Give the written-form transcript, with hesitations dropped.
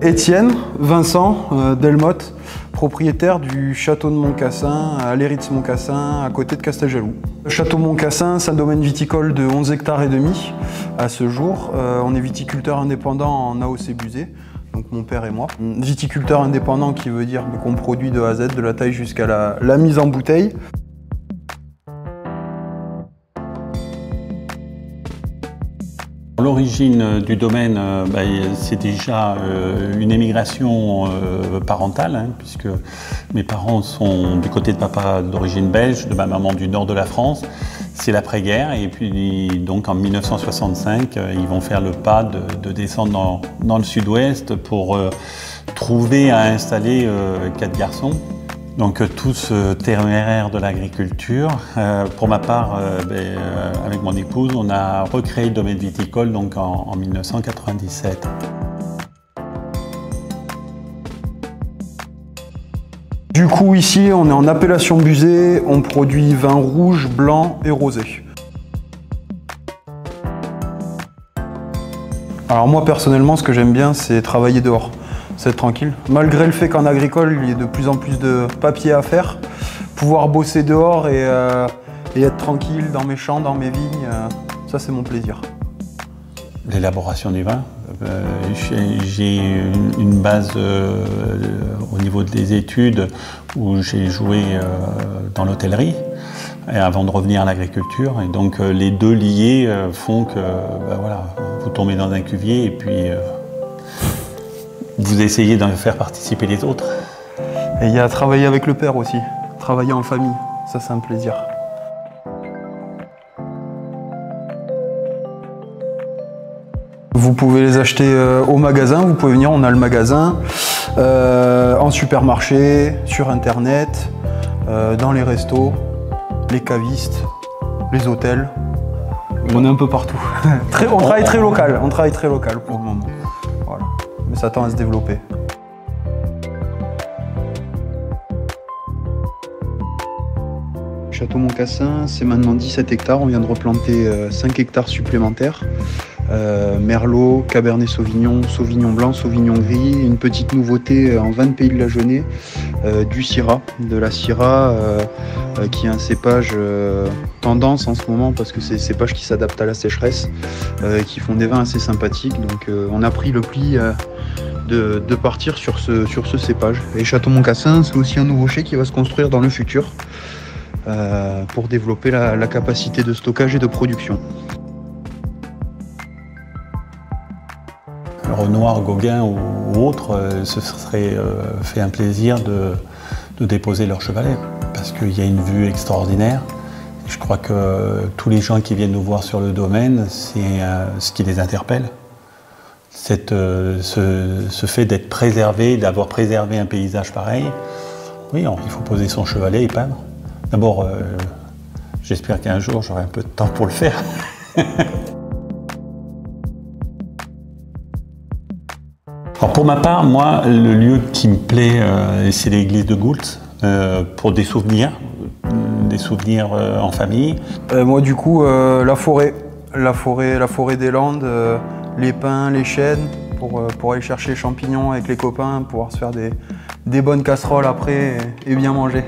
Étienne Vincent Delmotte, propriétaire du château de Montcassin, à Léritz-Montcassin, à côté de Casteljaloux. Le château Montcassin, c'est un domaine viticole de 11 hectares et demi à ce jour. On est viticulteur indépendant en AOC Buzet, donc mon père et moi. Viticulteur indépendant qui veut dire qu'on produit de A à Z, de la taille jusqu'à la mise en bouteille. L'origine du domaine, c'est déjà une émigration parentale, puisque mes parents sont du côté de papa d'origine belge, de ma maman du nord de la France. C'est l'après-guerre et puis donc en 1965, ils vont faire le pas de descendre dans le sud-ouest pour trouver à installer 4 garçons. Donc tout ce téméraire de l'agriculture. Pour ma part, avec mon épouse, on a recréé le domaine viticole donc en 1997. Du coup ici on est en appellation Buzet, on produit vin rouge, blanc et rosé. Alors moi personnellement ce que j'aime bien c'est travailler dehors. C'est être tranquille. Malgré le fait qu'en agricole, il y ait de plus en plus de papier à faire, pouvoir bosser dehors et être tranquille dans mes champs, dans mes vignes, ça c'est mon plaisir. L'élaboration du vin, j'ai une base au niveau des études où j'ai joué dans l'hôtellerie avant de revenir à l'agriculture. Et donc les deux liés font que voilà, vous tombez dans un cuvier et puis vous essayez d'en faire participer les autres. Et il y a travailler avec le père aussi, travailler en famille, ça c'est un plaisir. Vous pouvez les acheter au magasin, vous pouvez venir, on a le magasin, en supermarché, sur internet, dans les restos, les cavistes, les hôtels. On est un peu partout. On travaille très local, pour le moment. Voilà. Mais ça tend à se développer. Château Montcassin, c'est maintenant 17 hectares. On vient de replanter 5 hectares supplémentaires. Merlot, Cabernet Sauvignon, Sauvignon blanc, Sauvignon gris. Une petite nouveauté en vin de Pays de la Genêt, du Syrah, de la Syrah, qui est un cépage tendance en ce moment parce que c'est des cépages qui s'adaptent à la sécheresse, qui font des vins assez sympathiques. Donc on a pris le pli de partir sur ce cépage. Et Château Montcassin, c'est aussi un nouveau chai qui va se construire dans le futur pour développer la capacité de stockage et de production. Renoir, Gauguin ou autres se seraient fait un plaisir de déposer leur chevalet parce qu'il y a une vue extraordinaire. Et je crois que tous les gens qui viennent nous voir sur le domaine, c'est ce qui les interpelle. Ce fait d'être préservé, d'avoir préservé un paysage pareil. Oui, il faut poser son chevalet et peindre. D'abord, j'espère qu'un jour j'aurai un peu de temps pour le faire. Alors pour ma part, moi, le lieu qui me plaît, c'est l'église de Goultz, pour des souvenirs en famille. Moi, du coup, la forêt des Landes, les pins, les chênes, pour aller chercher les champignons avec les copains, pouvoir se faire des bonnes casseroles après et bien manger.